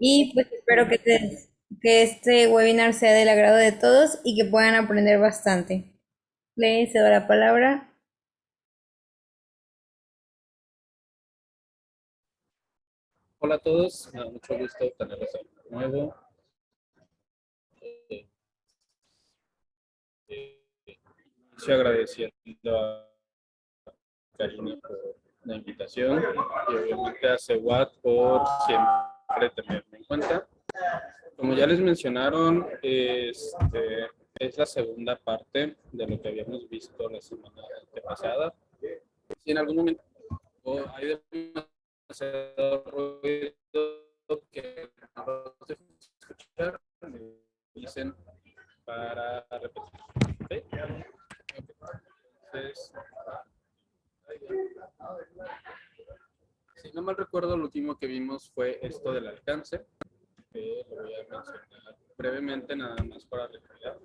Y pues espero que este webinar sea del agrado de todos y que puedan aprender bastante. Le cedo la palabra. Hola a todos, me da mucho gusto tenerlos aquí de nuevo. Eh, Inicio agradeciendo a Karina por la invitación y obviamente a Sewat por siempre tenerme en cuenta. Como ya les mencionaron, es la segunda parte de lo que habíamos visto la semana pasada. Si en algún momento hay demasiado ruido que no se escuchar, me dicen para repetir. ¿Okay? Entonces, si no mal recuerdo, lo último que vimos fue esto del alcance. Lo voy a mencionar brevemente, nada más para recordar.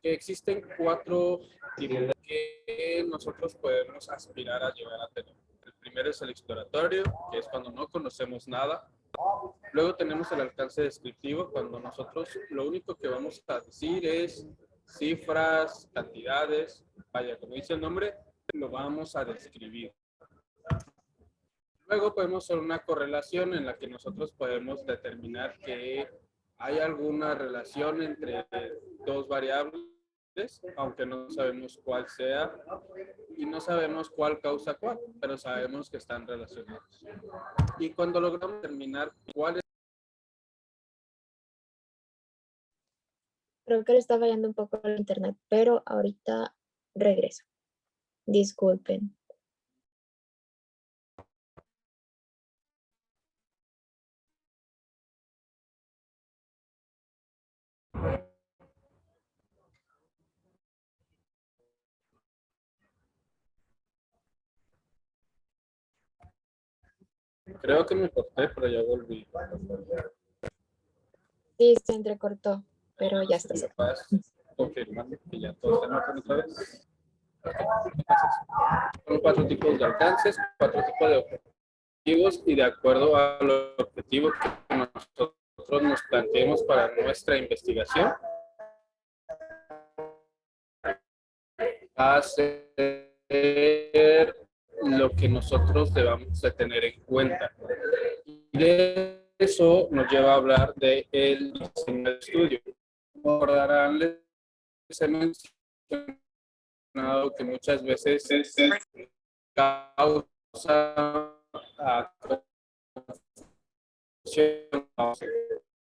Que existen 4 tipos que nosotros podemos aspirar a llegar a tener. El primero es el exploratorio, que es cuando no conocemos nada. Luego tenemos el alcance descriptivo, cuando nosotros lo único que vamos a decir es cifras, cantidades, vaya, como dice el nombre, lo vamos a describir. Luego podemos hacer una correlación en la que nosotros podemos determinar que hay alguna relación entre dos variables, aunque no sabemos cuál sea y no sabemos cuál causa cuál, pero sabemos que están relacionados. Y cuando logramos determinar cuál es... Creo que le está fallando un poco el internet, pero ahorita regreso. Disculpen. Creo que me corté, pero ya volví. Sí, se entrecortó, pero ya está. Confirmar que ya todo está en otra vez. Son 4 tipos de alcances, 4 tipos de objetivos y de acuerdo al objetivo que nosotros nos planteemos para nuestra investigación, va a ser lo que nosotros debamos de tener en cuenta. Y de eso nos lleva a hablar del diseño de estudio. Como recordarán, les he mencionado que muchas veces causa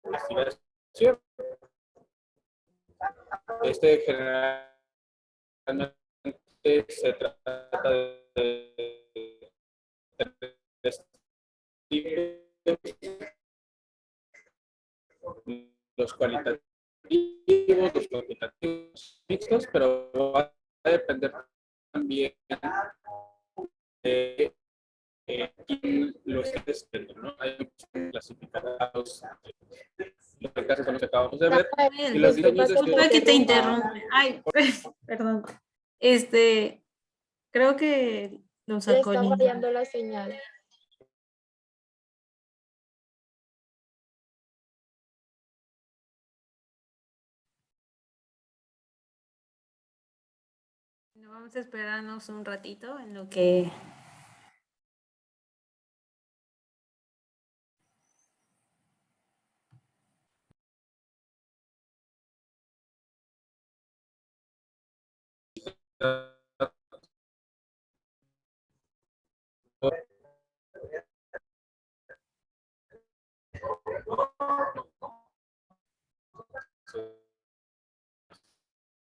investigación. Generalmente se trata de los cualitativos, los cuantitativos mixtos, pero va a depender también de quién lo esté haciendo, ¿no? Hay muchos clasificados, los casos son los que acabamos de ver, y los diseños de Disculpa que te interrumpe. Ay, perdón. Creo que lo Le sacó está el internet. fallando la señal. Vamos a esperarnos un ratito en lo que...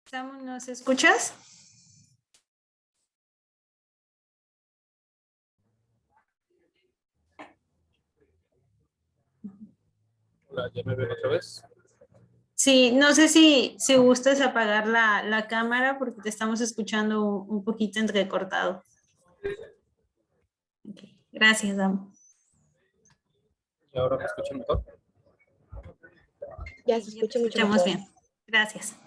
Samu, ¿nos escuchas? Hola, ¿ya me ven otra vez? Sí, no sé si gustas apagar la cámara porque te estamos escuchando un poquito entrecortado. Okay. Gracias, Samu. ¿Y ahora me escuchan mejor? Ya se escucha mucho Escuchamos mejor. bien. Gracias.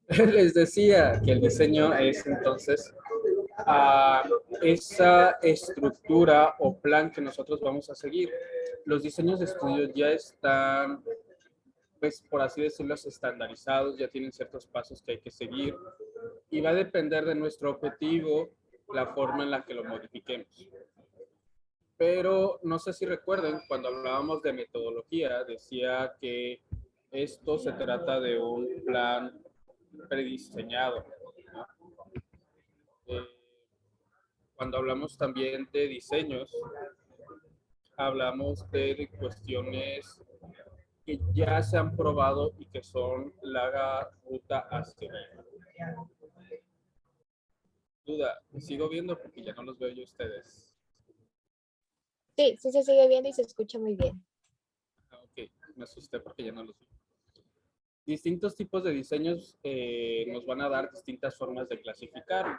Les decía que el diseño es entonces a esa estructura o plan que nosotros vamos a seguir. Los diseños de estudio ya están, pues por así decirlo, estandarizados, ya tienen ciertos pasos que hay que seguir y va a depender de nuestro objetivo la forma en la que lo modifiquemos. Pero no sé si recuerden, cuando hablábamos de metodología, decía que esto se trata de un plan prediseñado, ¿no? Eh, Cuando hablamos también de diseños, hablamos de cuestiones que ya se han probado y que son la ruta a seguir. Duda, sigo viendo porque ya no los veo yo ustedes. Sí, sí se sigue viendo y se escucha muy bien. Ok, me asusté porque ya no los vi. Distintos tipos de diseños nos van a dar distintas formas de clasificar.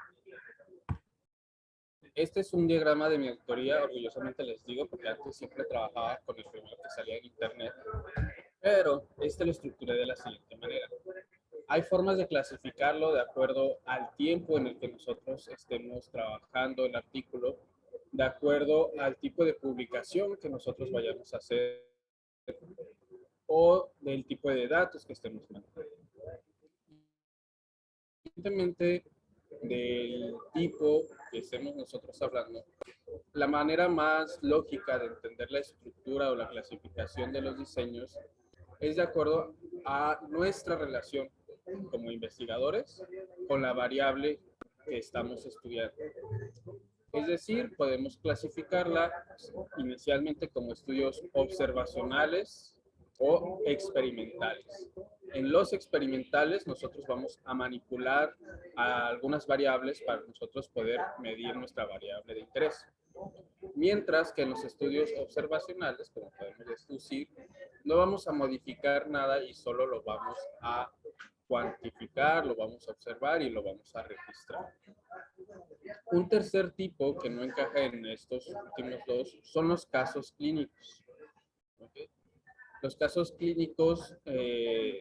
Este es un diagrama de mi autoría, orgullosamente les digo, porque antes siempre trabajaba con el primero que salía en internet, pero este lo estructuré de la siguiente manera. Hay formas de clasificarlo de acuerdo al tiempo en el que nosotros estemos trabajando el artículo, de acuerdo al tipo de publicación que nosotros vayamos a hacer o del tipo de datos que estemos manejando. Independientemente del tipo que estemos nosotros hablando, la manera más lógica de entender la estructura o la clasificación de los diseños es de acuerdo a nuestra relación como investigadores con la variable que estamos estudiando. Es decir, podemos clasificarla inicialmente como estudios observacionales o experimentales. En los experimentales nosotros vamos a manipular a algunas variables para nosotros poder medir nuestra variable de interés. Mientras que en los estudios observacionales, como podemos deducir, no vamos a modificar nada y solo lo vamos a cuantificar, lo vamos a observar y lo vamos a registrar. Un tercer tipo que no encaja en estos últimos dos son los casos clínicos. ¿Okay? Los casos clínicos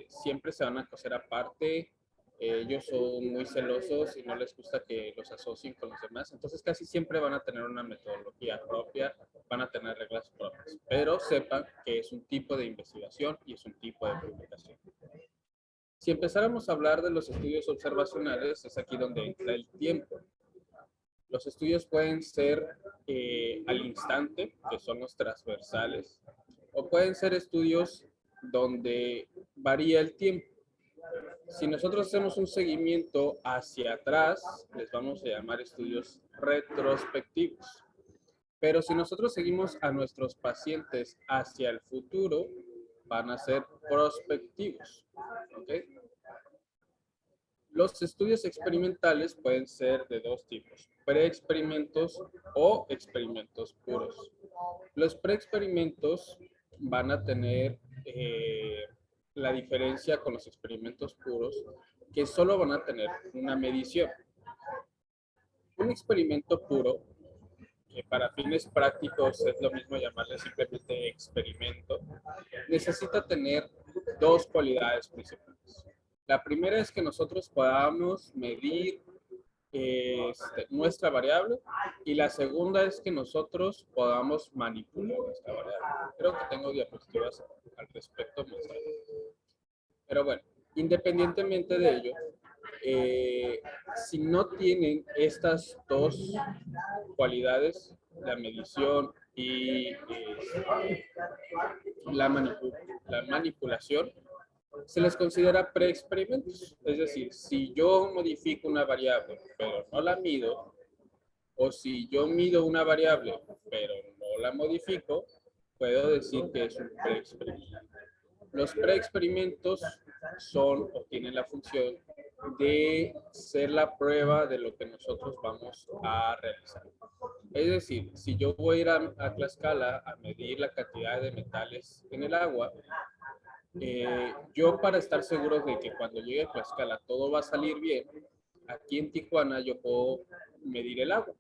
siempre se van a coser aparte. Ellos son muy celosos y no les gusta que los asocien con los demás. Entonces casi siempre van a tener una metodología propia, van a tener reglas propias. Pero sepan que es un tipo de investigación y es un tipo de publicación. Si empezáramos a hablar de los estudios observacionales, es aquí donde entra el tiempo. Los estudios pueden ser al instante, que son los transversales, o pueden ser estudios donde varía el tiempo. Si nosotros hacemos un seguimiento hacia atrás, les vamos a llamar estudios retrospectivos. Pero si nosotros seguimos a nuestros pacientes hacia el futuro, van a ser prospectivos. ¿Okay? Los estudios experimentales pueden ser de dos tipos, preexperimentos o experimentos puros. Los preexperimentos van a tener la diferencia con los experimentos puros, que solo van a tener una medición. Un experimento puro, que para fines prácticos es lo mismo llamarle simplemente experimento, necesita tener dos cualidades principales. La primera es que nosotros podamos medir nuestra variable y la segunda es que nosotros podamos manipular nuestra variable. Creo que tengo diapositivas al respecto. Pero bueno, independientemente de ello, si no tienen estas dos cualidades, la medición y la manipulación, se les considera preexperimentos. Es decir, si yo modifico una variable, pero no la mido, o si yo mido una variable, pero no la modifico, puedo decir que es un preexperimento. Los preexperimentos son o tienen la función de ser la prueba de lo que nosotros vamos a realizar. Es decir, si yo voy a ir a Tlaxcala a medir la cantidad de metales en el agua, yo para estar seguro de que cuando llegue a Tlaxcala todo va a salir bien, aquí en Tijuana yo puedo medir el agua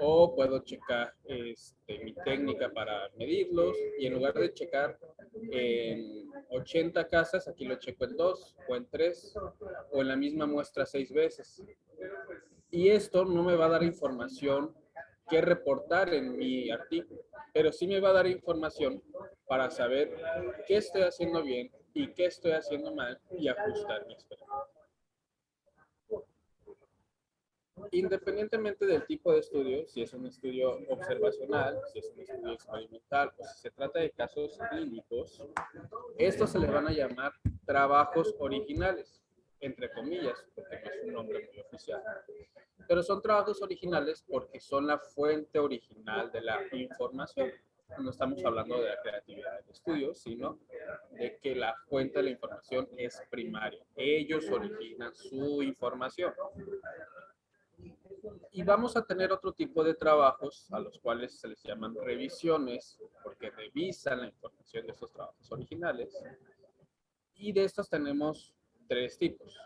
o puedo checar mi técnica para medirlos y en lugar de checar en 80 casas, aquí lo checo en 2 o en 3 o en la misma muestra 6 veces. Y esto no me va a dar información que reportar en mi artículo, pero sí me va a dar información para saber qué estoy haciendo bien y qué estoy haciendo mal y ajustar mi experimento. Independientemente del tipo de estudio, si es un estudio observacional, si es un estudio experimental o si se trata de casos clínicos, estos se le van a llamar trabajos originales, entre comillas, porque no es un nombre muy oficial. Pero son trabajos originales porque son la fuente original de la información. No estamos hablando de la creatividad del estudio, sino de que la fuente de la información es primaria. Ellos originan su información. Y vamos a tener otro tipo de trabajos a los cuales se les llaman revisiones, porque revisan la información de esos trabajos originales. Y de estos tenemos tres tipos: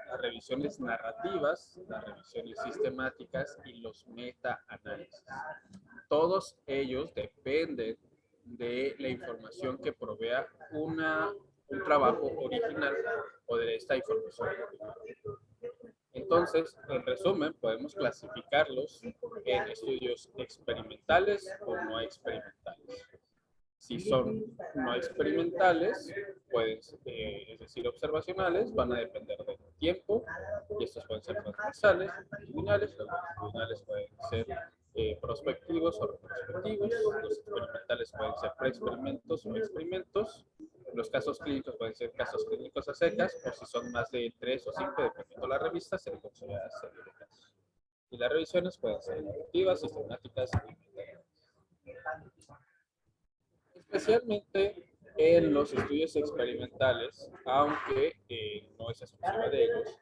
las revisiones narrativas, las revisiones sistemáticas y los meta-análisis. Todos ellos dependen de la información que provea un trabajo original o de esta información original. Entonces, en resumen, podemos clasificarlos en estudios experimentales o no experimentales. Si son no experimentales, pueden, es decir, observacionales, van a depender del tiempo, y estos pueden ser transversales, longitudinales. Los longitudinales pueden ser prospectivos o retrospectivos, los experimentales pueden ser preexperimentos o experimentos, los casos clínicos pueden ser casos clínicos a secas, o si son más de 3 o 5, dependiendo de la revista, se le considera serie de casos. Y las revisiones pueden ser narrativas, sistemáticas y especialmente en los estudios experimentales, aunque no es exclusiva de ellos,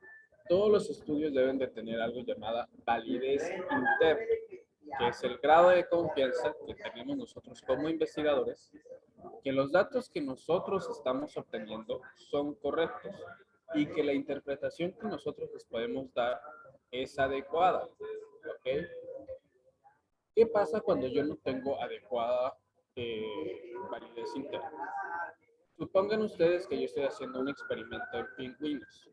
todos los estudios deben de tener algo llamada validez interna, que es el grado de confianza que tenemos nosotros como investigadores, que los datos que nosotros estamos obteniendo son correctos y que la interpretación que nosotros les podemos dar es adecuada. ¿Okay? ¿Qué pasa cuando yo no tengo adecuada validez interna? Supongan ustedes que yo estoy haciendo un experimento en pingüinos.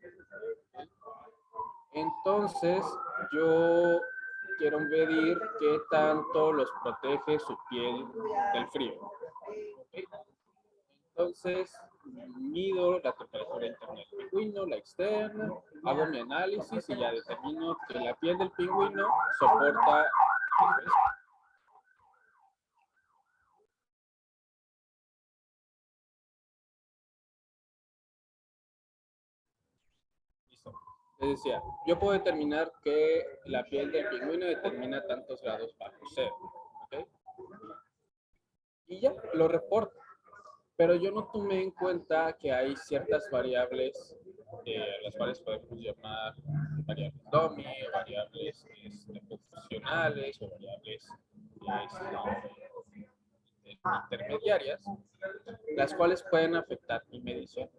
Entonces, yo quiero medir qué tanto los protege su piel del frío. ¿Okay? Entonces, mido la temperatura interna del pingüino, la externa, hago mi análisis y ya determino que la piel del pingüino soporta el fresco. Listo. Les decía, yo puedo determinar que la piel del pingüino determina tantos grados bajo cero. ¿Okay? Y ya, lo reporto. Pero yo no tomé en cuenta que hay ciertas variables, las cuales podemos llamar variables dummy, o variables funcionales, o variables intermediarias, las cuales pueden afectar mi medición.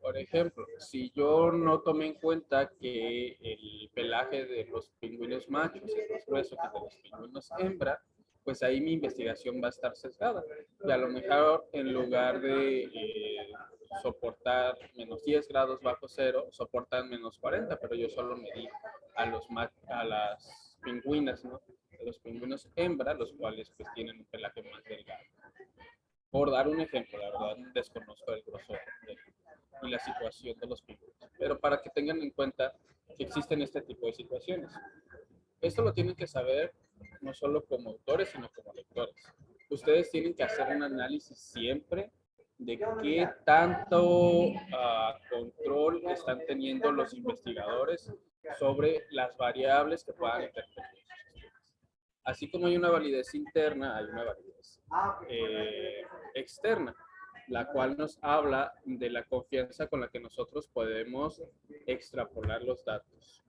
Por ejemplo, si yo no tomé en cuenta que el pelaje de los pingüinos machos es más grueso que el de los pingüinos hembra, pues ahí mi investigación va a estar sesgada. Y a lo mejor en lugar de soportar menos 10 grados bajo cero, soportan menos 40, pero yo solo medí a las pingüinas, ¿no? A los pingüinos hembra, los cuales pues tienen un pelaje más delgado. Por dar un ejemplo, la verdad desconozco el grosor y la situación de los pingüinos, pero para que tengan en cuenta que existen este tipo de situaciones. Esto lo tienen que saber no solo como autores, sino como lectores. Ustedes tienen que hacer un análisis siempre de qué tanto control están teniendo los investigadores sobre las variables que puedan interferir. Así como hay una validez interna, hay una validez externa, la cual nos habla de la confianza con la que nosotros podemos extrapolar los datos.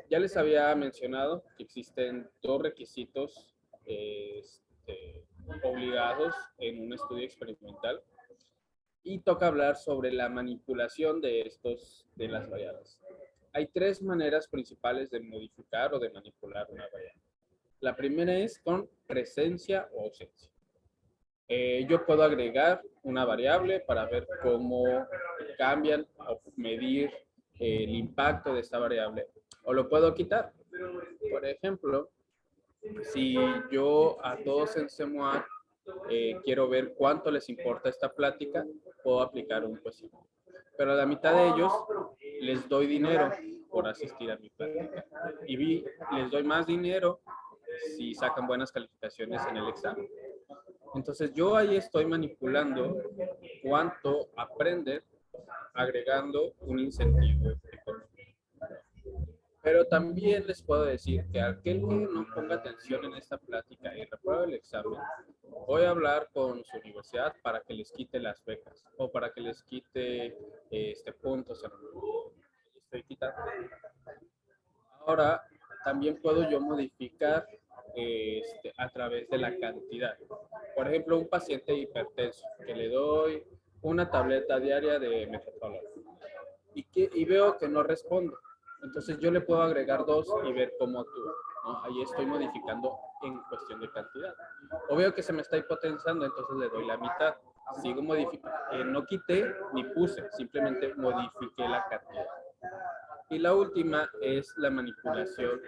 Ya les había mencionado que existen dos requisitos obligados en un estudio experimental y toca hablar sobre la manipulación de las variables. Hay tres maneras principales de modificar o de manipular una variable. La primera es con presencia o ausencia. Yo puedo agregar una variable para ver cómo cambian o medir el impacto de esta variable o lo puedo quitar. Por ejemplo, si yo a todos en CEMUAC quiero ver cuánto les importa esta plática, puedo aplicar un cuestionario. Pero a la mitad de ellos les doy dinero por asistir a mi plática. Y les doy más dinero si sacan buenas calificaciones en el examen. Entonces yo ahí estoy manipulando cuánto aprenden agregando un incentivo económico. Pero también les puedo decir que aquel que no ponga atención en esta plática y repruebe el examen, voy a hablar con su universidad para que les quite las becas o para que les quite puntos en el estoy quitando. Ahora, también puedo yo modificar a través de la cantidad. Por ejemplo, un paciente hipertenso que le doy una tableta diaria de metoprolol y veo que no responde. Entonces yo le puedo agregar 2 y ver cómo actúa, ¿no? Ahí estoy modificando en cuestión de cantidad. O veo que se me está hipotensando, entonces le doy la mitad. Sigo modificando. No quité ni puse, simplemente modifiqué la cantidad. Y la última es la manipulación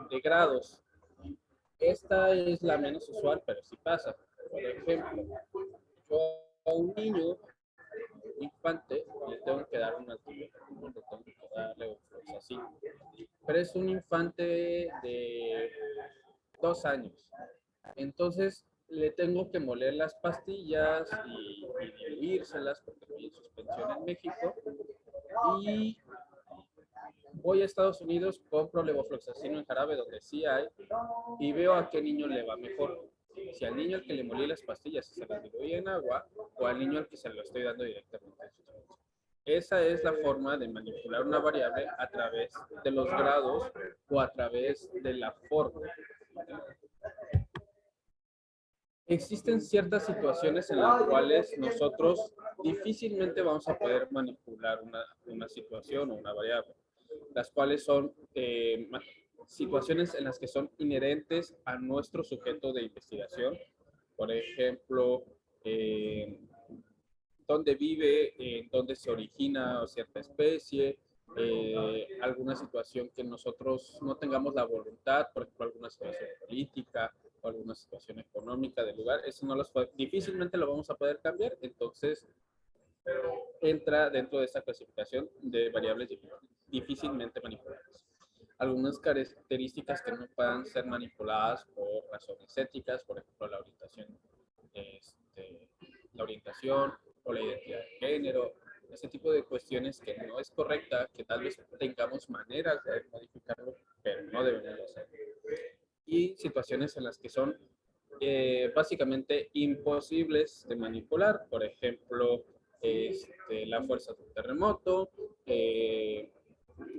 de grados. Esta es la menos usual, pero sí pasa. Por ejemplo, yo a un niño infante le tengo que dar un antibiótico, le tengo que darle ofloxacin. Pero es un infante de 2 años. Entonces le tengo que moler las pastillas y diluírselas porque estoy en suspensión en México. Y voy a Estados Unidos, compro levofloxacino en jarabe donde sí hay y veo a qué niño le va mejor. Si al niño al que le molí las pastillas se las diluí en agua o al niño al que se lo estoy dando directamente en suspensión. Esa es la forma de manipular una variable a través de los grados o a través de la forma. Existen ciertas situaciones en las cuales nosotros difícilmente vamos a poder manipular una situación o una variable, las cuales son situaciones en las que son inherentes a nuestro sujeto de investigación. Por ejemplo, dónde vive, dónde se origina cierta especie, alguna situación que nosotros no tengamos la voluntad, por ejemplo, alguna situación política o alguna situación económica del lugar, eso difícilmente lo vamos a poder cambiar, entonces entra dentro de esta clasificación de variables difícilmente manipulables. Algunas características que no puedan ser manipuladas por razones éticas, por ejemplo, la orientación o la identidad de género, ese tipo de cuestiones que no es correcta, que tal vez tengamos maneras de modificarlo, pero no debemos hacerlo. Y situaciones en las que son básicamente imposibles de manipular, por ejemplo, la fuerza de un terremoto,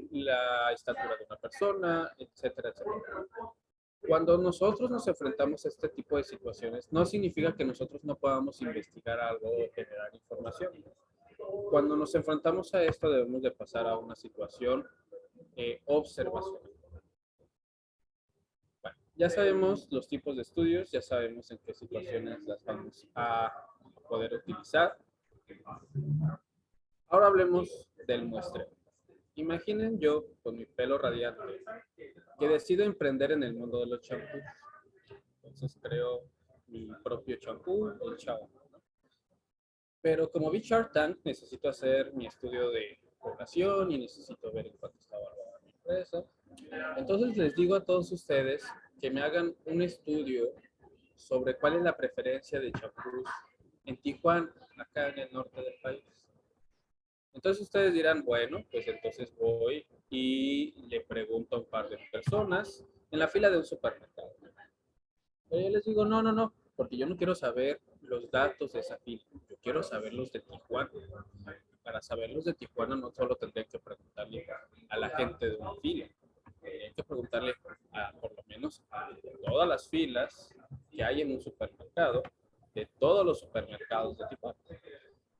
la estatura de una persona, etcétera, etcétera. Cuando nosotros nos enfrentamos a este tipo de situaciones, no significa que nosotros no podamos investigar algo o generar información. Cuando nos enfrentamos a esto, debemos de pasar a una situación observacional. Bueno, ya sabemos los tipos de estudios, ya sabemos en qué situaciones las vamos a poder utilizar. Ahora hablemos del muestreo. Imaginen yo, con mi pelo radiante, que decido emprender en el mundo de los champús. Entonces creo mi propio champú, el Chao. Pero como vi Shark Tank, necesito hacer mi estudio de población y necesito ver en cuánto está valorada mi empresa. Entonces les digo a todos ustedes que me hagan un estudio sobre cuál es la preferencia de champús en Tijuana, acá en el norte del país. Entonces ustedes dirán, bueno, pues entonces voy y le pregunto a un par de personas en la fila de un supermercado. Pero yo les digo, no, porque yo no quiero saber los datos de esa fila, yo quiero saber los de Tijuana. Para saber los de Tijuana no solo tendría que preguntarle a la gente de una fila, tendría que preguntarle por lo menos a todas las filas que hay en un supermercado, de todos los supermercados de Tijuana.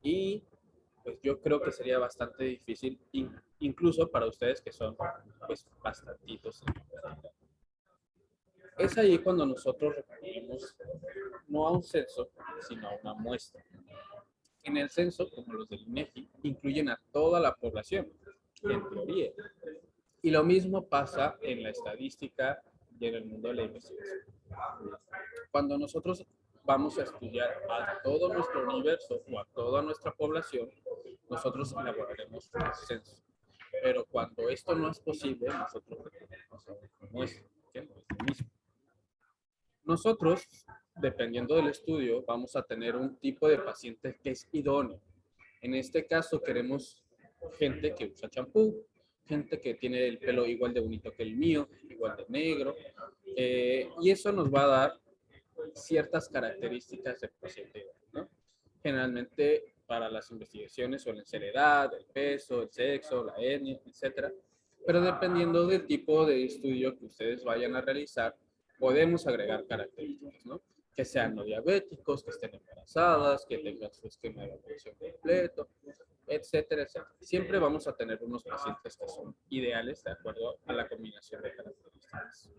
Y pues yo creo que sería bastante difícil, incluso para ustedes que son pues bastantitos. Es ahí cuando nosotros recurrimos no a un censo, sino a una muestra. En el censo, como los del INEGI, incluyen a toda la población, en teoría. Y lo mismo pasa en la estadística y en el mundo de la investigación. Cuando nosotros vamos a estudiar a todo nuestro universo o a toda nuestra población, nosotros elaboraremos un censo. Pero cuando esto no es posible, nosotros recurrimos a una muestra, que no es lo mismo. Nosotros, dependiendo del estudio, vamos a tener un tipo de paciente que es idóneo. En este caso queremos gente que usa champú, gente que tiene el pelo igual de bonito que el mío, igual de negro, y eso nos va a dar ciertas características del paciente, ¿no? Generalmente para las investigaciones suelen ser edad, el peso, el sexo, la etnia, etcétera. Pero dependiendo del tipo de estudio que ustedes vayan a realizar, podemos agregar características, ¿no? Que sean no diabéticos, que estén embarazadas, que tengan su esquema de vacunación completo, etcétera, etcétera. Siempre vamos a tener unos pacientes que son ideales de acuerdo a la combinación de características.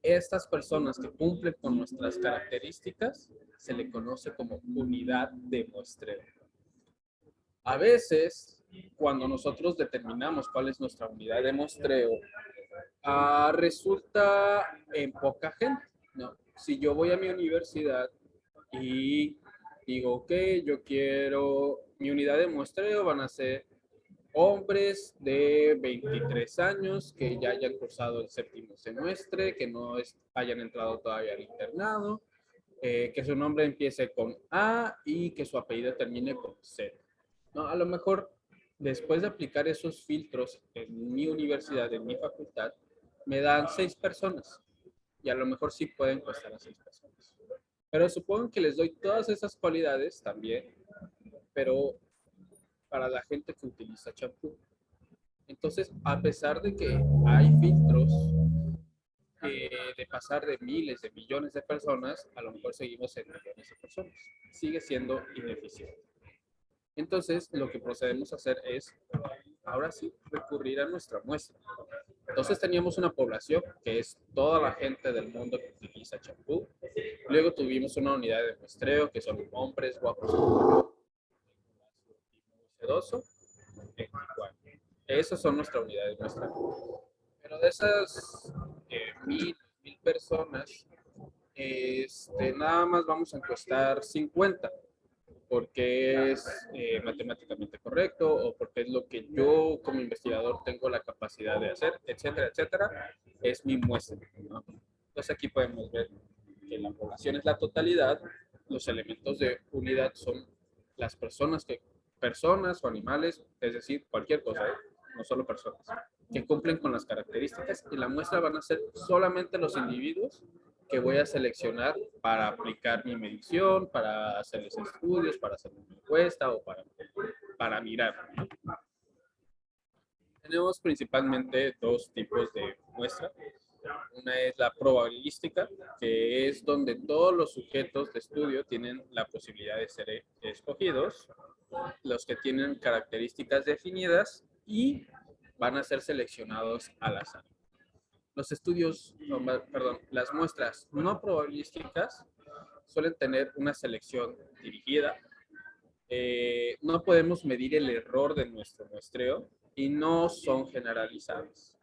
Estas personas que cumplen con nuestras características se le conoce como unidad de muestreo. A veces, cuando nosotros determinamos cuál es nuestra unidad de muestreo, resulta en poca gente, ¿no? Si yo voy a mi universidad y digo, ok, yo quiero, mi unidad de muestreo van a ser hombres de 23 años que ya hayan cursado el séptimo semestre, que no hayan entrado todavía al internado, que su nombre empiece con A y que su apellido termine con Z. ¿No? A lo mejor, después de aplicar esos filtros en mi universidad, en mi facultad, me dan 6 personas. Y a lo mejor sí pueden costar a 6 personas. Pero supongo que les doy todas esas cualidades también, pero para la gente que utiliza champú. Entonces, a pesar de que hay filtros de pasar de miles de millones de personas, a lo mejor seguimos en millones de personas. Sigue siendo ineficiente. Entonces, lo que procedemos a hacer es, ahora sí, recurrir a nuestra muestra. Entonces teníamos una población que es toda la gente del mundo que utiliza champú. Luego tuvimos una unidad de muestreo que son hombres guapos sedoso, 24. Esas son nuestra unidad de muestreo. Pero de esas 1000 personas, nada más vamos a encuestar 50 porque es matemáticamente correcto o porque es lo que yo como investigador tengo la capacidad de hacer, etcétera, etcétera, es mi muestra, ¿no? Entonces aquí podemos ver que la población es la totalidad, los elementos de unidad son las personas o animales, es decir, cualquier cosa, no solo personas, que cumplen con las características y la muestra van a ser solamente los individuos que voy a seleccionar para aplicar mi medición, para hacerles estudios, para hacer una encuesta o para mirar. Tenemos principalmente dos tipos de muestra. Una es la probabilística, que es donde todos los sujetos de estudio tienen la posibilidad de ser escogidos, los que tienen características definidas y van a ser seleccionados al azar. Los estudios, perdón, las muestras no probabilísticas suelen tener una selección dirigida. No podemos medir el error de nuestro muestreo y no son generalizadas.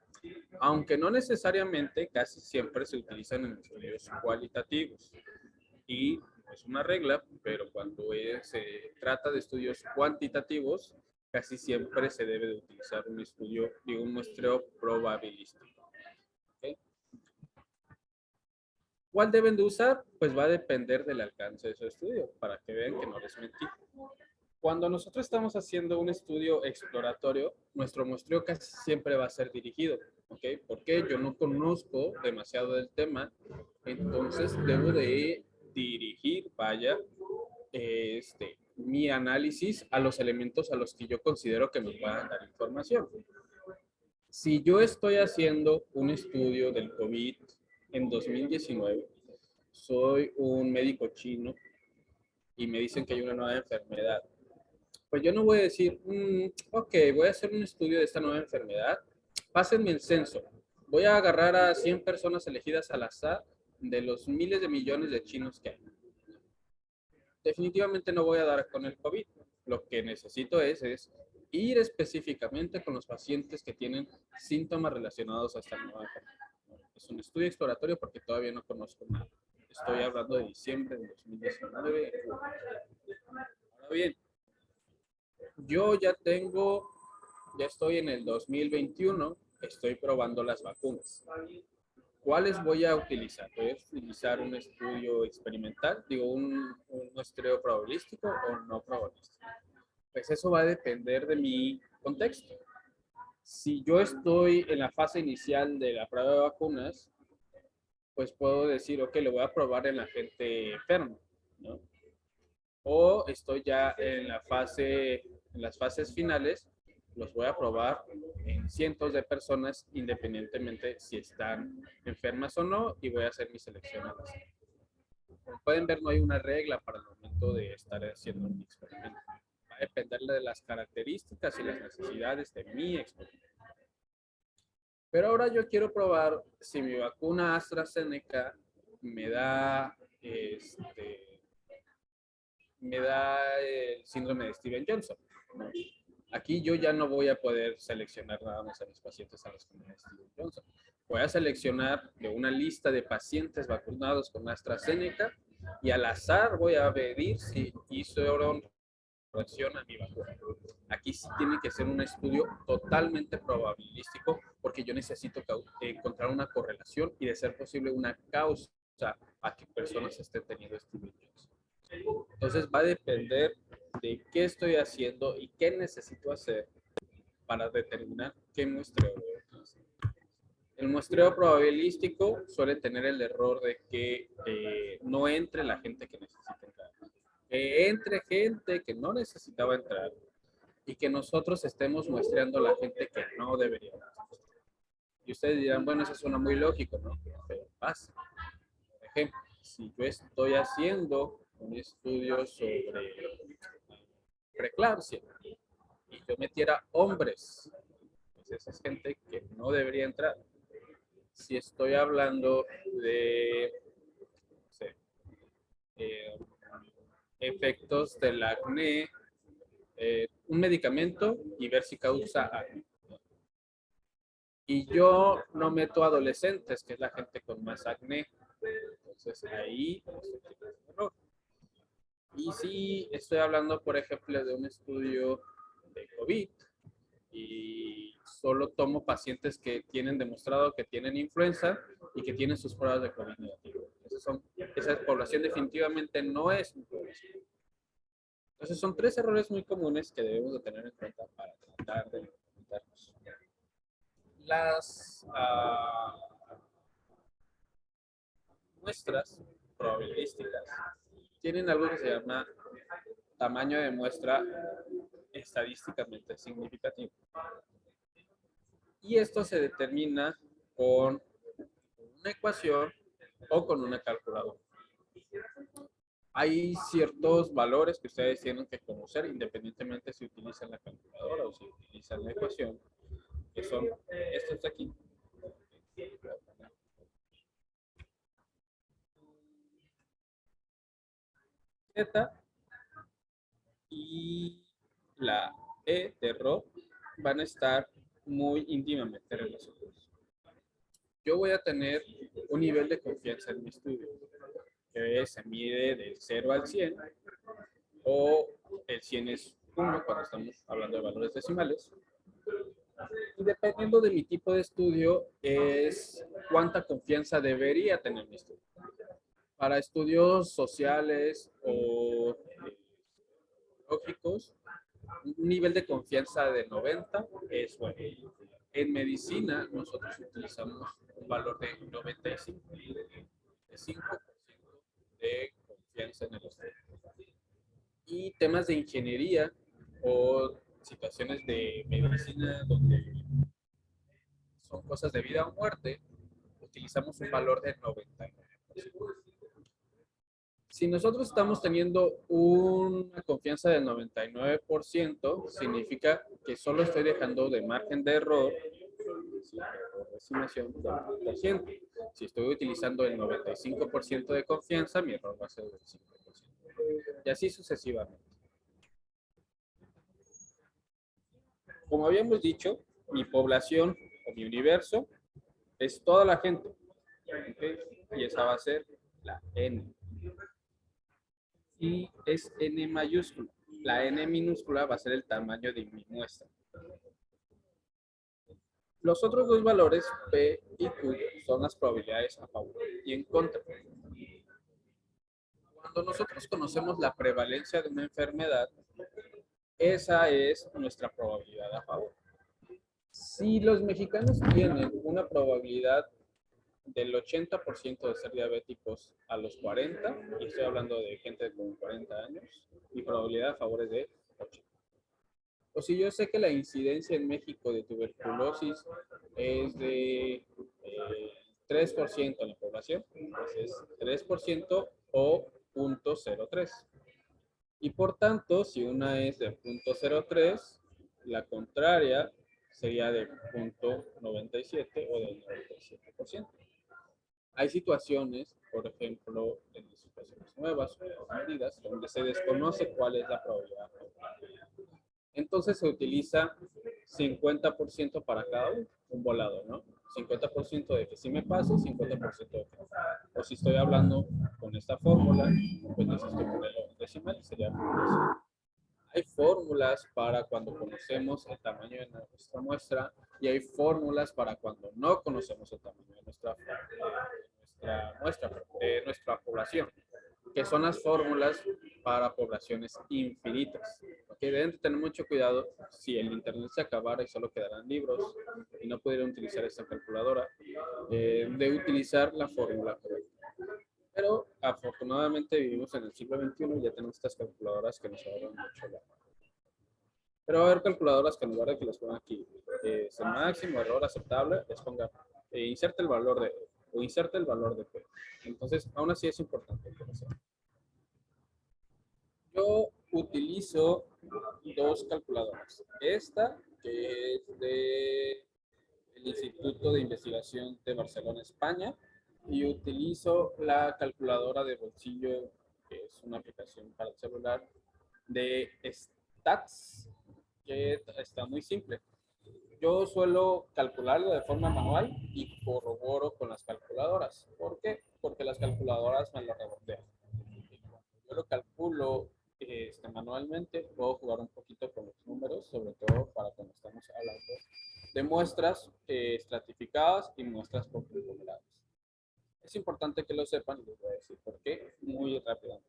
Aunque no necesariamente, casi siempre se utilizan en estudios cualitativos. Y es una regla, pero cuando se trata de estudios cuantitativos, casi siempre se debe de utilizar un estudio y un muestreo probabilístico. ¿Okay? ¿Cuál deben de usar? Pues va a depender del alcance de su estudio, para que vean que no les mentí. Cuando nosotros estamos haciendo un estudio exploratorio, nuestro muestreo casi siempre va a ser dirigido, ¿ok? Porque yo no conozco demasiado del tema, entonces debo de dirigir, vaya, mi análisis a los elementos a los que yo considero que me puedan dar información. Si yo estoy haciendo un estudio del COVID en 2019, soy un médico chino y me dicen que hay una nueva enfermedad. Pues yo no voy a decir, ok, voy a hacer un estudio de esta nueva enfermedad, pásenme el censo. Voy a agarrar a 100 personas elegidas al azar de los miles de millones de chinos que hay. Definitivamente no voy a dar con el COVID. Lo que necesito es ir específicamente con los pacientes que tienen síntomas relacionados a esta nueva enfermedad. Es un estudio exploratorio porque todavía no conozco nada. Estoy hablando de diciembre de 2019. Ahora bien, yo ya estoy en el 2021, estoy probando las vacunas. ¿Cuáles voy a utilizar? Voy a utilizar un estudio experimental, un muestreo probabilístico o no probabilístico. Pues eso va a depender de mi contexto. Si yo estoy en la fase inicial de la prueba de vacunas, pues puedo decir, ok, lo voy a probar en la gente enferma, ¿no? O estoy ya en las fases finales, los voy a probar en cientos de personas, independientemente si están enfermas o no, y voy a hacer mi selección al azar. Como pueden ver, no hay una regla para el momento de estar haciendo un experimento. Va a depender de las características y las necesidades de mi experimento. Pero ahora yo quiero probar si mi vacuna AstraZeneca me da el síndrome de Steven Johnson, ¿no? Aquí yo ya no voy a poder seleccionar nada más a mis pacientes a los que me da Steven Johnson. Voy a seleccionar de una lista de pacientes vacunados con AstraZeneca y al azar voy a medir si hicieron reacción a mi vacuna. Aquí sí tiene que ser un estudio totalmente probabilístico porque yo necesito encontrar una correlación y de ser posible una causa a que personas estén teniendo Steven Johnson. Entonces va a depender de qué estoy haciendo y qué necesito hacer para determinar qué muestreo voy a utilizar. El muestreo probabilístico suele tener el error de que no entre la gente que necesita entrar, que entre gente que no necesitaba entrar y que nosotros estemos muestreando a la gente que no debería entrar. Y ustedes dirán, bueno, eso suena muy lógico, ¿no? Pero pasa. Por ejemplo, si yo estoy haciendo un estudio sobre preeclampsia y yo metiera hombres, pues esa es gente que no debería entrar. Si estoy hablando de, no sé, efectos del acné, un medicamento y ver si causa acné. Y yo no meto adolescentes, que es la gente con más acné. Entonces ahí estoy teniendo un error. Y si estoy hablando, por ejemplo, de un estudio de COVID y solo tomo pacientes que tienen demostrado que tienen influenza y que tienen sus pruebas de COVID negativo. Esa población definitivamente no es mi población. Entonces son 3 errores muy comunes que debemos de tener en cuenta para tratar de implementarlos. Las muestras probabilísticas tienen algo que se llama tamaño de muestra estadísticamente significativo. Y esto se determina con una ecuación o con una calculadora. Hay ciertos valores que ustedes tienen que conocer independientemente si utilizan la calculadora o si utilizan la ecuación, que son estos de aquí. Z y la E de Rho van a estar muy íntimamente relacionados. Yo voy a tener un nivel de confianza en mi estudio, que se mide del 0 al 100, o el 100 es 1 cuando estamos hablando de valores decimales. Y dependiendo de mi tipo de estudio, es cuánta confianza debería tener mi estudio. Para estudios sociales o lógicos, un nivel de confianza de 90 es bueno. En medicina, nosotros utilizamos un valor de 95, de 5% de confianza en el estudio. Y temas de ingeniería o situaciones de medicina donde son cosas de vida o muerte, utilizamos un valor de 99%. Si nosotros estamos teniendo una confianza del 99%, significa que solo estoy dejando de margen de error, de estimación, del 1%. Si estoy utilizando el 95% de confianza, mi error va a ser del 5%. Y así sucesivamente. como habíamos dicho, mi población o mi universo es toda la gente. ¿Okay? Y esa va a ser la N. Y es N mayúscula. La N minúscula va a ser el tamaño de mi muestra. Los otros dos valores, P y Q, son las probabilidades a favor y en contra. Cuando nosotros conocemos la prevalencia de una enfermedad, esa es nuestra probabilidad a favor. Si los mexicanos tienen una probabilidad del 80% de ser diabéticos a los 40, y estoy hablando de gente con 40 años, mi probabilidad a favor es de 80. O si yo sé que la incidencia en México de tuberculosis es de 3% en la población, pues es 3% o 0.03. Y por tanto, si una es de 0.03, la contraria sería de 0.97 o del 97%. Hay situaciones, por ejemplo, en situaciones nuevas o medidas, donde se desconoce cuál es la probabilidad. Entonces se utiliza 50% para cada uno, un volado, ¿no? 50% de que sí me pase, 50% de que no. O si estoy hablando con esta fórmula, pues necesito ponerlo en decimal, sería 0.5. Hay fórmulas para cuando conocemos el tamaño de nuestra muestra y hay fórmulas para cuando no conocemos el tamaño de nuestra muestra, de nuestra población, que son las fórmulas para poblaciones infinitas. ¿Okay? Deben tener mucho cuidado si el internet se acabara y solo quedaran libros y no pudieran utilizar esta calculadora, de utilizar la fórmula correcta. Pero afortunadamente vivimos en el siglo XXI y ya tenemos estas calculadoras que nos ahorran mucho la. Pero va a haber calculadoras que en lugar de que les pongan aquí es el máximo error aceptable, les ponga inserte el valor de o inserte el valor de P. Entonces, aún así es importante conocer. Yo utilizo dos calculadoras. Esta, que es del Instituto de Investigación de Barcelona, España, y utilizo la calculadora de bolsillo, que es una aplicación para el celular, de Stats, que está muy simple. Yo suelo calcularlo de forma manual y corroboro con las calculadoras. ¿Por qué? Porque las calculadoras me lo rebotean. Yo lo calculo manualmente, puedo jugar un poquito con los números, sobre todo para cuando estamos hablando de muestras estratificadas y muestras por conglomerados. Es importante que lo sepan y les voy a decir por qué muy rápidamente.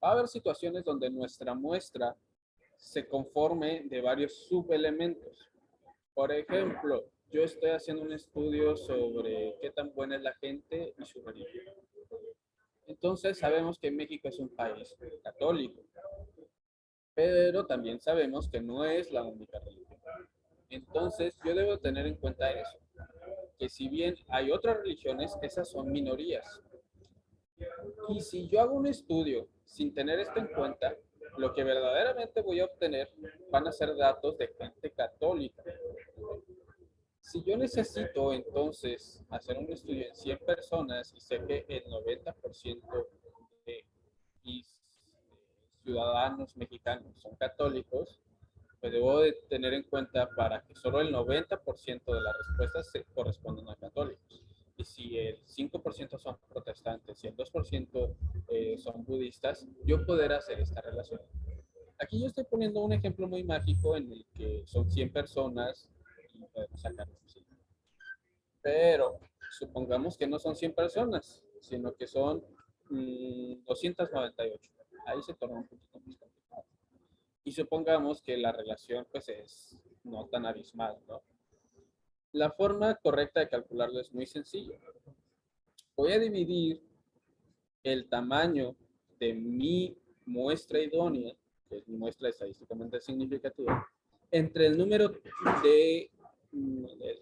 Va a haber situaciones donde nuestra muestra se conforme de varios subelementos. Por ejemplo, yo estoy haciendo un estudio sobre qué tan buena es la gente y su religión. Entonces sabemos que México es un país católico, pero también sabemos que no es la única religión. Entonces yo debo tener en cuenta eso, que si bien hay otras religiones, esas son minorías. Y si yo hago un estudio sin tener esto en cuenta, lo que verdaderamente voy a obtener van a ser datos de gente católica. Si yo necesito entonces hacer un estudio en 100 personas y sé que el 90% de mis ciudadanos mexicanos son católicos, pues debo de tener en cuenta para que solo el 90% de las respuestas se correspondan a católicos. Y si el 5% son protestantes y el 2% son budistas, yo poder hacer esta relación. Aquí yo estoy poniendo un ejemplo muy mágico en el que son 100 personas y podemos sacar un sí. Pero supongamos que no son 100 personas, sino que son 298. Ahí se torna un poquito más complicado. Y supongamos que la relación pues es no tan abismal, ¿no? La forma correcta de calcularlo es muy sencilla. Voy a dividir el tamaño de mi muestra idónea, que es mi muestra estadísticamente significativa, entre el número de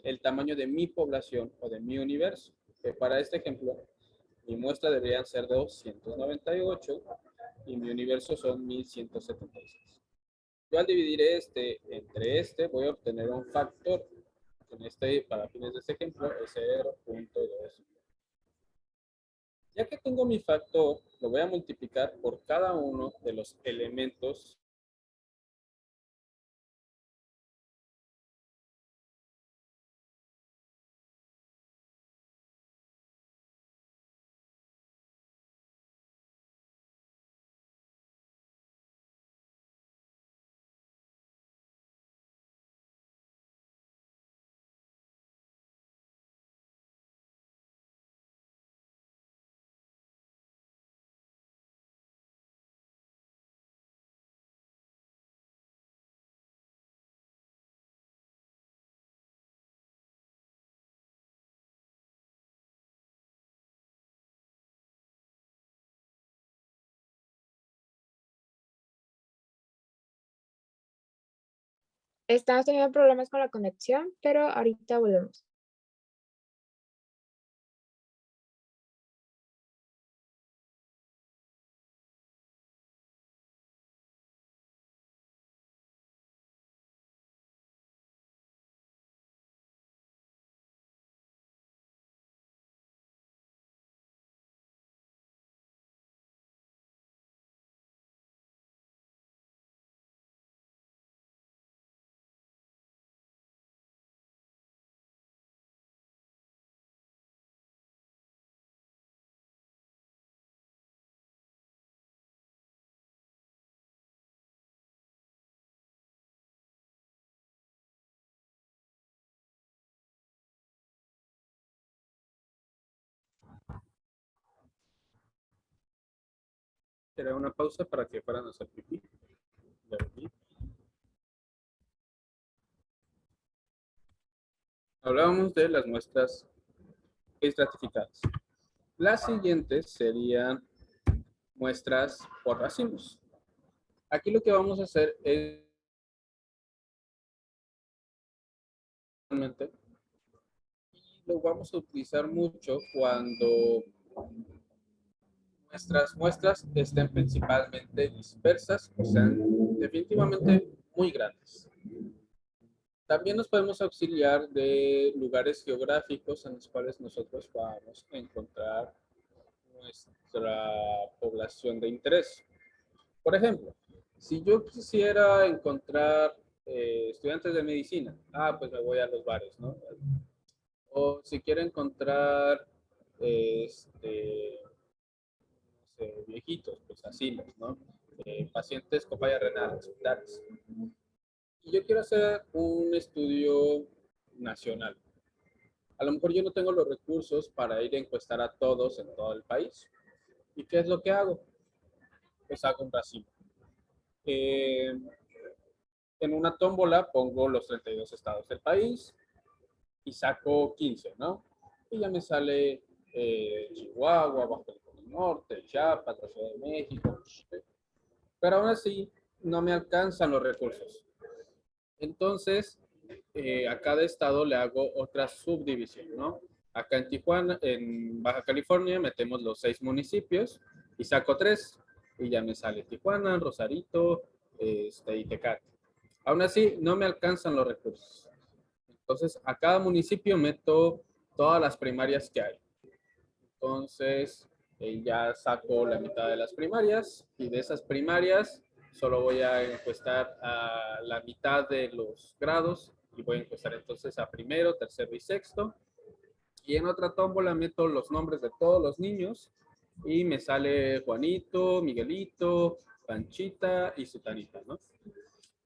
el tamaño de mi población o de mi universo. Que para este ejemplo, mi muestra deberían ser 298 y mi universo son 1176. Yo al dividir este entre este voy a obtener un factor. En este, para fines de este ejemplo, es 0.2. Ya que tengo mi factor, lo voy a multiplicar por cada uno de los elementos Estamos teniendo problemas con la conexión, pero ahorita volvemos. Era una pausa para que fueran a hacer pipí. Ya volví. Hablábamos de las muestras estratificadas. Las siguientes serían muestras por racimos. Aquí lo que vamos a hacer es y lo vamos a utilizar mucho cuando nuestras muestras estén principalmente dispersas o sean definitivamente muy grandes. También nos podemos auxiliar de lugares geográficos en los cuales nosotros vamos a encontrar nuestra población de interés. Por ejemplo, si yo quisiera encontrar estudiantes de medicina, pues me voy a los bares, ¿no? O si quiero encontrar no sé, viejitos, pues asilos, ¿no? Pacientes con falla renal, hospitales. Y yo quiero hacer un estudio nacional. A lo mejor yo no tengo los recursos para ir a encuestar a todos en todo el país. ¿Y qué es lo que hago? Pues hago un racimo. En una tómbola pongo los 32 estados del país y saco 15, ¿no? Y ya me sale Chihuahua, Baja California Norte, Chiapas, la Ciudad de México. Pero aún así no me alcanzan los recursos. Entonces, a cada estado le hago otra subdivisión, ¿no? Acá en Tijuana, en Baja California, metemos los 6 municipios y saco 3. Y ya me sale Tijuana, Rosarito, y Tecate. Aún así, no me alcanzan los recursos. Entonces, a cada municipio meto todas las primarias que hay. Entonces, ya saco la mitad de las primarias y de esas primarias solo voy a encuestar a la mitad de los grados y voy a encuestar entonces a primero, tercero y sexto. Y en otra tómbola meto los nombres de todos los niños y me sale Juanito, Miguelito, Panchita y Sutanita, ¿no?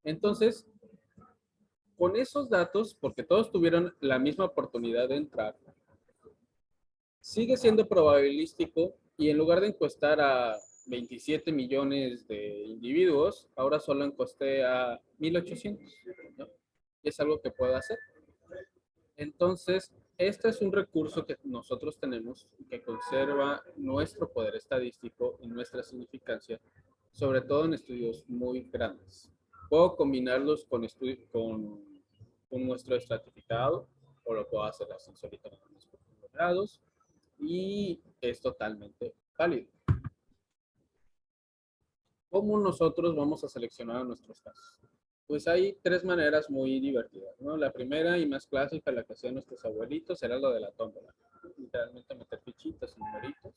Entonces, con esos datos, porque todos tuvieron la misma oportunidad de entrar, sigue siendo probabilístico y en lugar de encuestar a 27 millones de individuos, ahora solo encuesté a 1,800, ¿no? Y es algo que puedo hacer. Entonces, este es un recurso que nosotros tenemos y que conserva nuestro poder estadístico y nuestra significancia, sobre todo en estudios muy grandes. Puedo combinarlos con un muestreo estratificado o lo puedo hacer así solito en los grados y es totalmente válido. ¿Cómo nosotros vamos a seleccionar nuestros casos? Pues hay 3 maneras muy divertidas, ¿no? La primera y más clásica, la que hacían nuestros abuelitos, era lo de la tómbola. Literalmente meter fichitas y numeritos.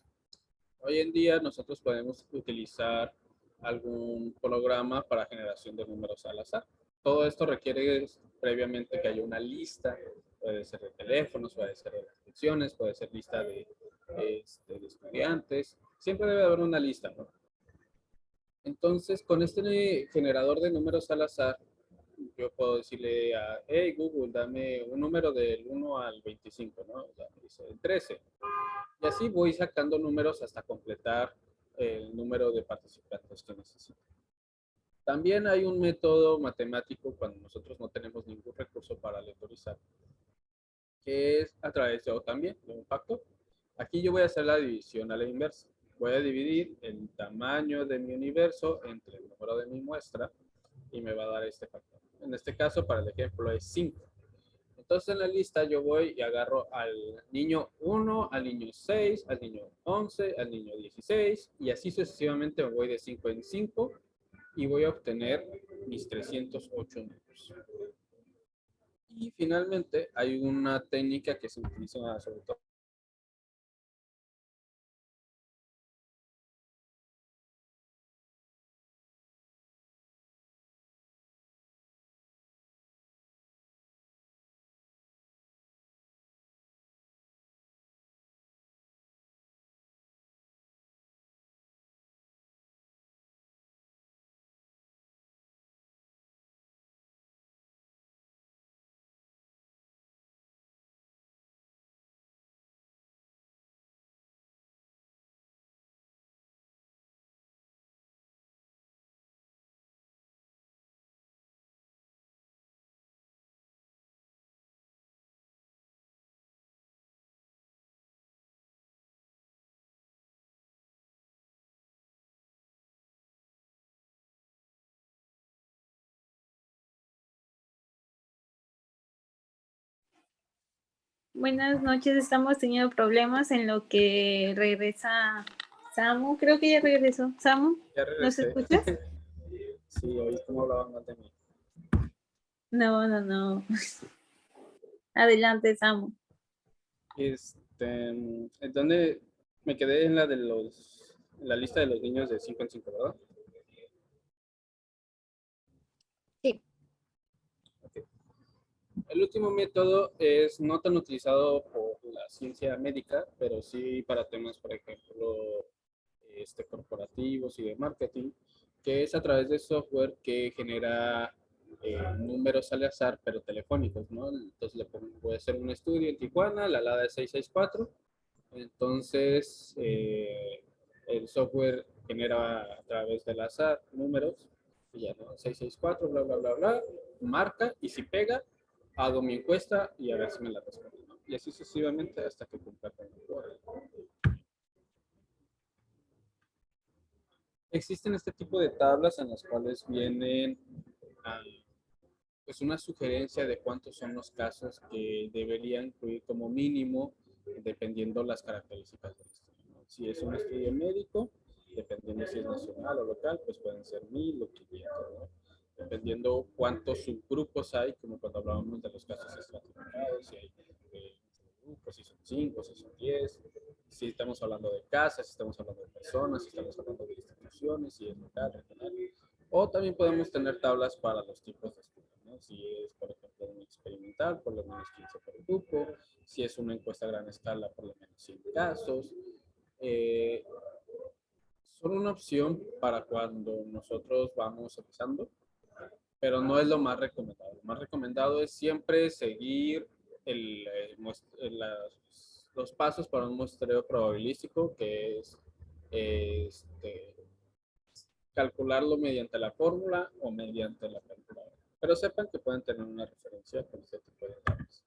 Hoy en día nosotros podemos utilizar algún programa para generación de números al azar. Todo esto requiere previamente que haya una lista, puede ser de teléfonos, puede ser de inscripciones, puede ser lista de estudiantes. Siempre debe haber una lista, ¿no? Entonces, con este generador de números al azar, yo puedo decirle a, hey Google, dame un número del 1 al 25, ¿no? Ya me dice el 13. Y así voy sacando números hasta completar el número de participantes que necesito. También hay un método matemático cuando nosotros no tenemos ningún recurso para aleatorizar, que es a través de, o también, de un factor. Aquí yo voy a hacer la división a la inversa. Voy a dividir el tamaño de mi universo entre el número de mi muestra y me va a dar este factor. En este caso, para el ejemplo, es 5. Entonces en la lista yo voy y agarro al niño 1, al niño 6, al niño 11, al niño 16 y así sucesivamente me voy de 5 en 5 y voy a obtener mis 308 números. Y finalmente hay una técnica que se utiliza sobre todo Buenas noches, estamos teniendo problemas en lo que regresa Samu. Creo que ya regresó. Samu, ya ¿nos regresé. escuchas? Sí, hoy como hablaban más de mí. No, no, no. Adelante, Samu. En donde me quedé en la de la lista de los niños de 5 en 5, ¿verdad? Sí. Okay. El último método es no tan utilizado por la ciencia médica, pero sí para temas, por ejemplo, corporativos y de marketing, que es a través de software que genera números al azar, pero telefónicos, ¿no? Entonces puede ser un estudio en Tijuana, la alada es 664, entonces el software genera a través del azar números, y ya, ¿no? 664, bla, bla, bla, bla, marca, y si pega, hago mi encuesta y a ver si me la responden, ¿no? Y así sucesivamente hasta que cumpla con el cuadro. Existen este tipo de tablas en las cuales vienen pues una sugerencia de cuántos son los casos que deberían incluir como mínimo, dependiendo las características del estudio, ¿no? Si es un estudio médico, dependiendo si es nacional o local, pues pueden ser 1000 o 500, ¿no? Dependiendo cuántos subgrupos hay, como cuando hablábamos de los casos estratificados, si hay grupos, si son 5, si son 10, si estamos hablando de casas, si estamos hablando de personas, si estamos hablando de instituciones, si es local, regional. O también podemos tener tablas para los tipos de estudios, ¿no? Si es, por ejemplo, un experimental, por lo menos 15 por grupo. Si es una encuesta a gran escala, por lo menos 100 casos. Eh, Son una opción para cuando nosotros vamos empezando, pero no es lo más recomendado. Lo más recomendado es siempre seguir los pasos para un muestreo probabilístico, que es calcularlo mediante la fórmula o mediante la calculadora. Pero sepan que pueden tener una referencia con este tipo de tablas.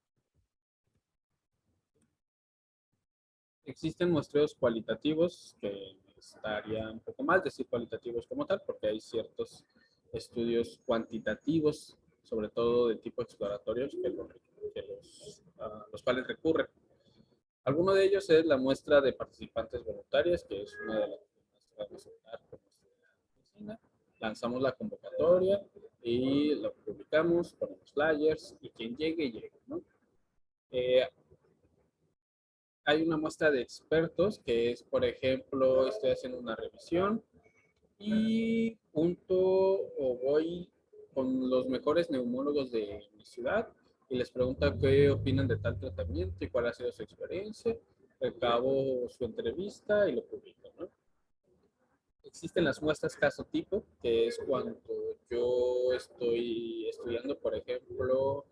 Existen muestreos cualitativos, que estaría un poco mal decir cualitativos como tal, porque hay ciertos estudios cuantitativos, sobre todo de tipo exploratorios, los cuales recurren. Alguno de ellos es la muestra de participantes voluntarias, que es una de las que vamos a usar como medicina. Lanzamos la convocatoria y lo publicamos, ponemos flyers y quien llegue, llegue, ¿no? Hay una muestra de expertos que es, por ejemplo, estoy haciendo una revisión y junto o voy con los mejores neumólogos de mi ciudad y les pregunto qué opinan de tal tratamiento y cuál ha sido su experiencia. Recabo su entrevista y lo publico, ¿no? Existen las muestras caso tipo, que es cuando yo estoy estudiando, por ejemplo,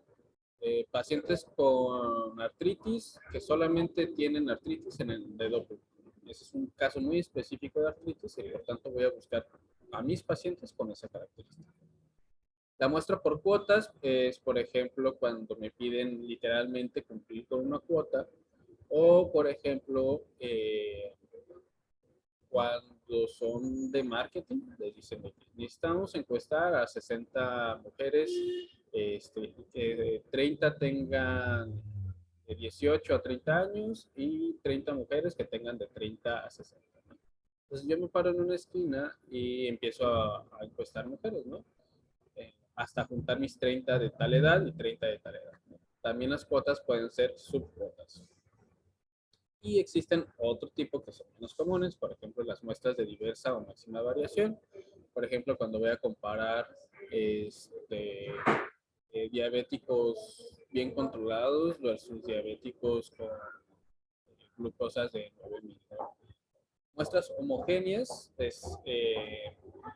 pacientes con artritis que solamente tienen artritis en el dedo pulgar. Ese es un caso muy específico de artritis y por tanto voy a buscar a mis pacientes con esa característica. La muestra por cuotas es, por ejemplo, cuando me piden literalmente cumplir con una cuota o, por ejemplo, cuando son de marketing, les dicen, necesitamos encuestar a 60 mujeres Que 30 tengan de 18 a 30 años y 30 mujeres que tengan de 30 a 60. ¿No? Entonces yo me paro en una esquina y empiezo a encuestar mujeres, ¿no? Hasta juntar mis 30 de tal edad y 30 de tal edad, ¿no? También las cuotas pueden ser subcuotas. Y existen otro tipo que son menos comunes, por ejemplo, las muestras de diversa o máxima variación. Por ejemplo, cuando voy a comparar diabéticos bien controlados versus diabéticos con glucosas de 9000. Muestras homogéneas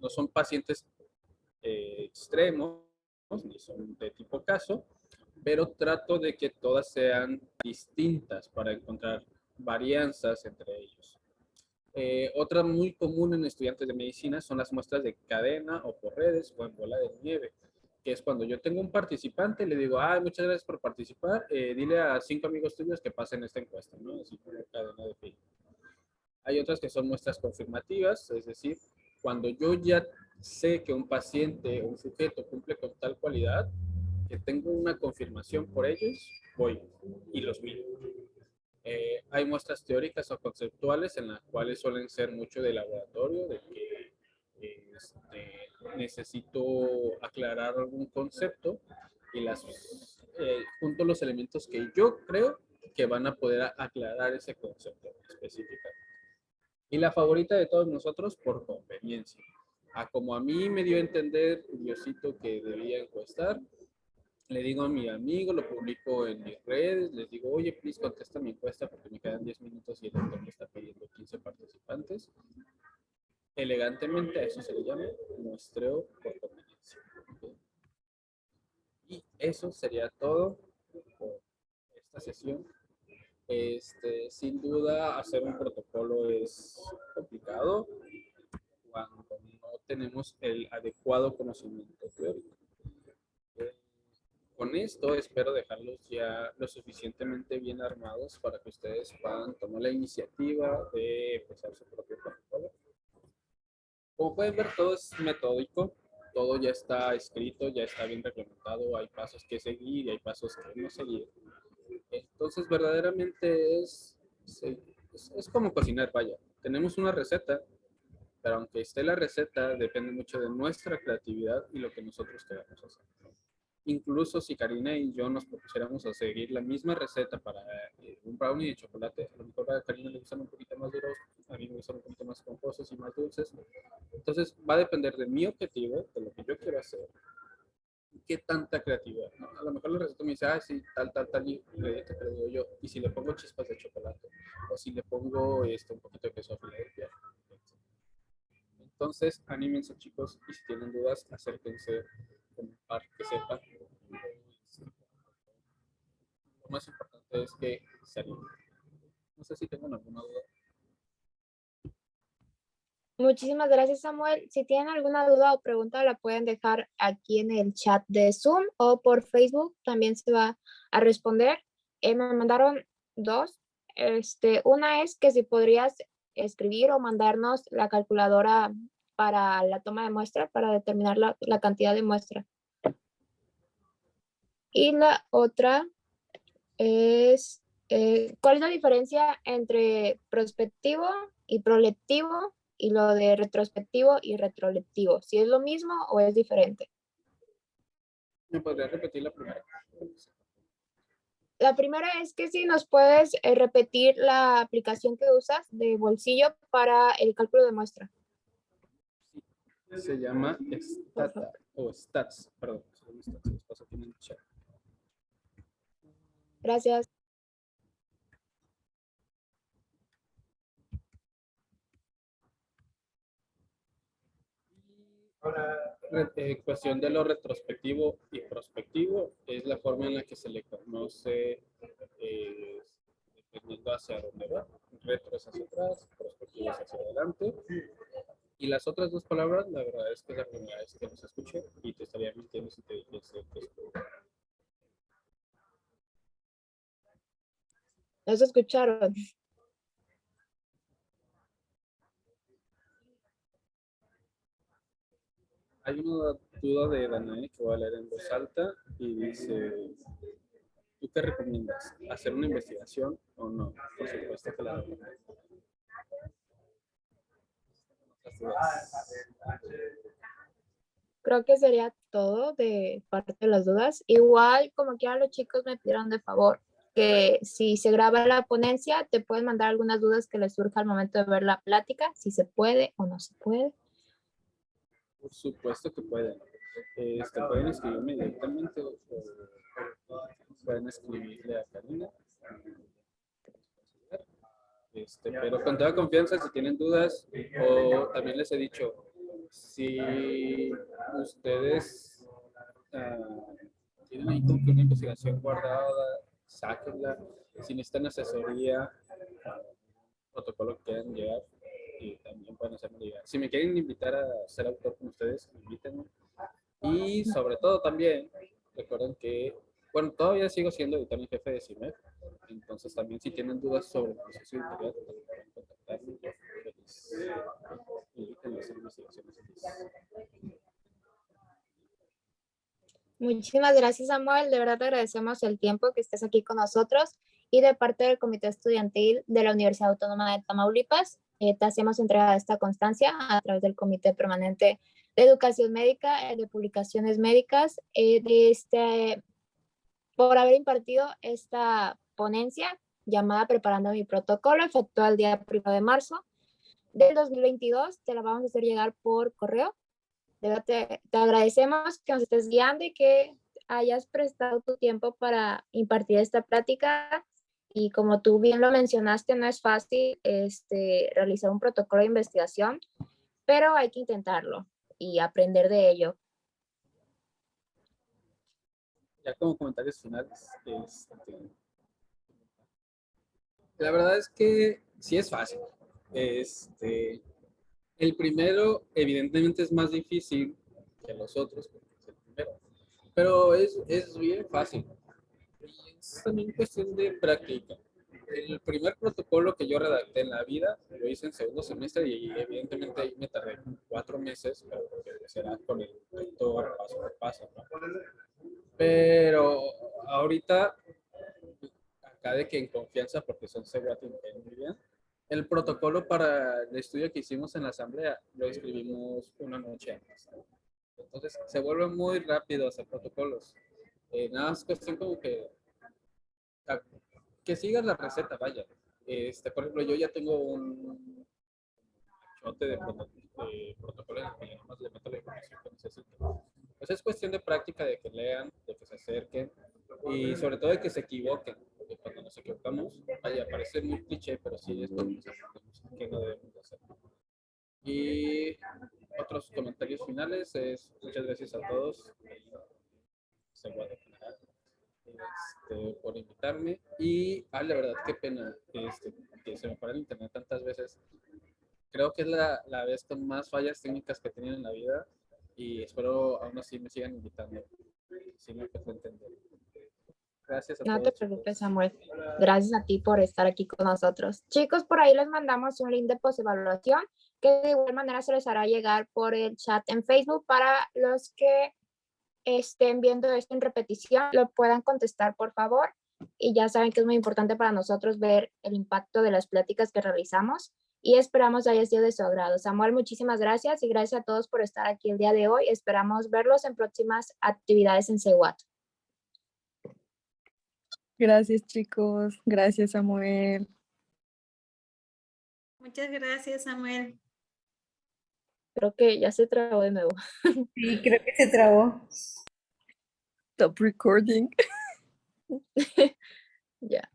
no son pacientes extremos, ni son de tipo caso, pero trato de que todas sean distintas para encontrar varianzas entre ellos. Otra muy común en estudiantes de medicina son las muestras de cadena o por redes o en bola de nieve, que es cuando yo tengo un participante, le digo, muchas gracias por participar, dile a 5 amigos tuyos que pasen esta encuesta, ¿no? Así como cadena de feedback. Hay otras que son muestras confirmativas, es decir, cuando yo ya sé que un paciente o un sujeto cumple con tal cualidad, que tengo una confirmación por ellos, voy y los mido. Hay muestras teóricas o conceptuales en las cuales suelen ser mucho de laboratorio, de que necesito aclarar algún concepto y junto los elementos que yo creo que van a poder aclarar ese concepto específicamente. Y la favorita de todos nosotros por conveniencia. Como a mí me dio a entender Diosito que debía encuestar, le digo a mi amigo, lo publico en mis redes, les digo, oye, please contesta mi encuesta porque me quedan 10 minutos y el doctor me está pidiendo 15 participantes. Elegantemente a eso se le llama muestreo por conveniencia. ¿Okay? Y eso sería todo por esta sesión. Sin duda, hacer un protocolo es complicado cuando no tenemos el adecuado conocimiento teórico. Con esto espero dejarlos ya lo suficientemente bien armados para que ustedes puedan tomar la iniciativa de empezar su propio protocolo. Como pueden ver, todo es metódico, todo ya está escrito, ya está bien reglamentado, hay pasos que seguir y hay pasos que no seguir. Entonces, verdaderamente es como cocinar, vaya. Tenemos una receta, pero aunque esté la receta, depende mucho de nuestra creatividad y lo que nosotros queramos hacer. Incluso si Karina y yo nos propusiéramos a seguir la misma receta para un brownie de chocolate, a lo mejor a Karina le gustan un poquito más duros, a mí me gustan un poquito más esponjosos y más dulces. Entonces va a depender de mi objetivo, de lo que yo quiero hacer, y qué tanta creatividad, ¿no? A lo mejor la receta me dice, sí, tal ingrediente, pero digo yo, y si le pongo chispas de chocolate, o si le pongo un poquito de queso a Filadelfia. Entonces, anímense, chicos, y si tienen dudas, acérquense con un par que sepan. Lo más importante es que se animen. No sé si tengo alguna duda. Muchísimas gracias, Samuel. Si tienen alguna duda o pregunta, la pueden dejar aquí en el chat de Zoom o por Facebook. También se va a responder. Me mandaron dos. Una es que si podrías escribir o mandarnos la calculadora para la toma de muestra, para determinar la cantidad de muestra. Y la otra es, ¿cuál es la diferencia entre prospectivo y proleptivo y lo de retrospectivo y retroleptivo? ¿Si es lo mismo o es diferente? ¿Me podrías repetir la primera? La primera es que si nos puedes repetir la aplicación que usas de bolsillo para el cálculo de muestra. Se llama Stata, o Stats, perdón. Les paso aquí en el chat. Gracias. Cuestión de lo retrospectivo y prospectivo es la forma en la que se le conoce dependiendo hacia dónde va. Retro es hacia atrás, prospectivo es hacia adelante. Y las otras dos palabras, la verdad es que es la primera vez que los escuché y te estaría mintiendo si te dijese que es ¿Nos escucharon? Hay una duda de Danae que voy a leer en voz alta y dice, ¿tú qué recomiendas? ¿Hacer una investigación o no? Por supuesto que la recomiendo. Otras dudas. Creo que sería todo de parte de las dudas. Igual, como que los chicos me pidieron de favor que si se graba la ponencia, te pueden mandar algunas dudas que les surja al momento de ver la plática, si se puede o no se puede. Por supuesto que pueden. Pueden escribirme directamente o pueden escribirle a Karina. Pero con toda confianza, si tienen dudas, o también les he dicho, si ustedes tienen ahí como que una investigación guardada, sáquenla. Si necesitan asesoría, protocolo que quieran llegar, y también pueden hacerme llegar. Si me quieren invitar a ser autor con ustedes, invítenme. Y sobre todo también, recuerden que, bueno, todavía sigo siendo editor en jefe de CIMEF, entonces también si tienen dudas sobre el proceso editorial, pueden contactarme. Yo feliz. Invítenme a hacer investigaciones. Muchísimas gracias, Samuel. De verdad te agradecemos el tiempo que estés aquí con nosotros y de parte del Comité Estudiantil de la Universidad Autónoma de Tamaulipas, te hacemos entrega de esta constancia a través del Comité Permanente de Educación Médica, de Publicaciones Médicas, por haber impartido esta ponencia llamada Preparando mi protocolo, efectuada el día 1 de marzo del 2022. Te la vamos a hacer llegar por correo. De verdad te agradecemos que nos estés guiando y que hayas prestado tu tiempo para impartir esta plática. Y como tú bien lo mencionaste, no es fácil realizar un protocolo de investigación, pero hay que intentarlo y aprender de ello. Ya como comentarios finales, la verdad es que sí es fácil. El primero, evidentemente, es más difícil que los otros, porque es el primero. Pero es bien fácil. Y es también cuestión de práctica. El primer protocolo que yo redacté en la vida lo hice en segundo semestre y evidentemente ahí me tardé 4 meses, pero porque será con el doctor paso por paso, ¿no? Pero ahorita, acá de que en confianza, porque son CWAT y me caen muy bien, el protocolo para el estudio que hicimos en la asamblea lo escribimos una noche antes. Entonces se vuelve muy rápido hacer protocolos. Nada más cuestión como que sigas la receta, vaya. Por ejemplo, yo ya tengo un chote de protocolo en el que nada más le meto la información que necesito. Pues es cuestión de práctica, de que lean, de que se acerquen y sobre todo de que se equivoquen, porque cuando nos equivocamos, vaya, parece muy cliché, pero sí es cuando nos aprendemos que no debemos de hacer. Y otros comentarios finales es muchas gracias a todos por invitarme y la verdad qué pena que se me para el internet tantas veces. Creo que es la vez con más fallas técnicas que he tenido en la vida y espero aún así me sigan invitando. Si me puedo entender. Gracias a No todos, te preocupes, chicos. Samuel. Gracias a ti por estar aquí con nosotros. Chicos, por ahí les mandamos un link de postevaluación que de igual manera se les hará llegar por el chat en Facebook para los que estén viendo esto en repetición, lo puedan contestar, por favor. Y ya saben que es muy importante para nosotros ver el impacto de las pláticas que realizamos y esperamos haya sido de su agrado. Samuel, muchísimas gracias y gracias a todos por estar aquí el día de hoy. Esperamos verlos en próximas actividades en CEWAT. Gracias, chicos. Gracias, Samuel. Muchas gracias, Samuel. Creo que ya se trabó de nuevo. Sí, creo que se trabó. Stop recording. Ya.